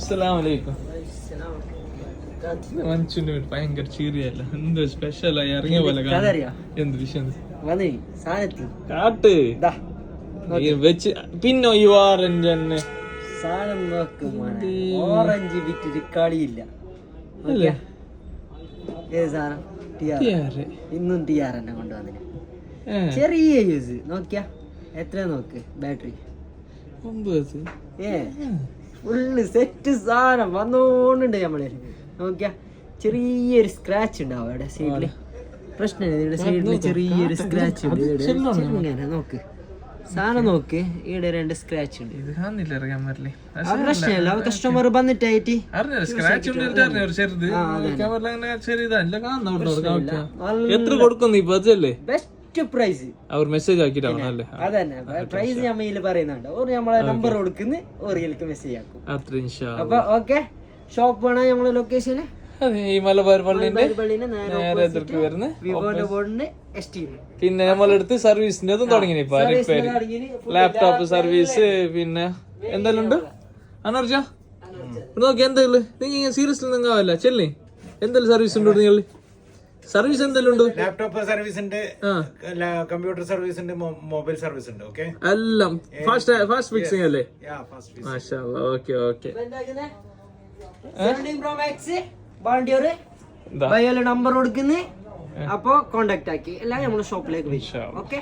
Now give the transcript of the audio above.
അസ്സലാമലൈക്കും. മനുഷ്യന്റെ വീട് ഭയങ്കര ചീറിയല്ല, എന്തോ സ്പെഷ്യലായി ഇറങ്ങിയ പോലെ എന്ത് വിഷയം കാട്ട് വെച്ച് പിന്നെ ഈ ഓറഞ്ച് തന്നെ സാധനം നോക്കും. ഓറഞ്ച് വിറ്റിട്ട് കളിയില്ല. ഏത് സാധനം? ഇന്നും ടിആർ തന്നെ കൊണ്ടുവന്നിന്. ചെറിയ യൂസ് നോക്കിയാ എത്ര നോക്ക് ബാറ്ററി 9. ഫുള്ള് സെറ്റ് സാധനം വന്നോണ്ടുണ്ട് നമ്മള്. നോക്കിയാ ചെറിയൊരു സ്ക്രാച്ച് ഉണ്ടാവും അവിടെ സൈഡില്. പ്രശ്നമില്ല, ഇവിടെ സൈഡില് ചെറിയൊരു സ്ക്രാച്ച് ഉണ്ട്. ഇങ്ങനെ നോക്ക് സാധനം നോക്ക്, ഇവിടെ 2 സ്ക്രാച്ച് ഉണ്ട്. പ്രശ്നമില്ല, കസ്റ്റമർ വന്നിട്ടായിട്ട് എത്ര കൊടുക്കുന്നു ഇപ്പൊ ബെസ്റ്റ് പ്രൈസ് അവർ മെസ്സേജ് ആക്കിട്ടാണ്. അതന്നെ പ്രൈസ് നമ്മൾ പറയുന്നുണ്ട്. ഓർ നമ്മളെ നമ്പർ കൊടുക്കുന്നു, ഓറിയൽക്ക് മെസ്സേജ് ആക്കും. അപ്പൊ ഓക്കെ, ഷോപ്പ് വേണം നമ്മളെ ലൊക്കേഷന് ഈ മലബാർ പള്ളിന്റെ നേരെ എതിർക്ക് വരുന്ന പിന്നെ നമ്മളെടുത്ത് സർവീസിന്റെ അതും തുടങ്ങി. ഇപ്പൊ ലാപ്ടോപ്പ് സർവീസ് പിന്നെ എന്തെല്ലാം ഉണ്ട് അനർജ നോക്കി എന്തെങ്കിലും നിങ്ങൾ സീരിയസ്ലി നിങ്ങാവല്ല ചെല്ലി എന്തെല്ലാം സർവീസ് ഉണ്ട് നിങ്ങൾ? സർവീസ് എന്തെല്ലാം ഉണ്ട്? ലാപ്ടോപ്പ് സർവീസ് ഉണ്ട്, കമ്പ്യൂട്ടർ സർവീസ് ഉണ്ട്, മൊബൈൽ സർവീസ് ഉണ്ട്. ഓക്കെ, എല്ലാം ഫാസ്റ്റ് ഫിക്സിംഗ് അല്ലേ? മാഷാഅല്ലാ. Okay okay. നമ്പർ കൊടുക്കുന്നേ, അപ്പൊ കോണ്ടാക്ട് ആക്കി എല്ലാം നമ്മള് ഷോപ്പിലേക്ക് പോയി. ഓക്കെ,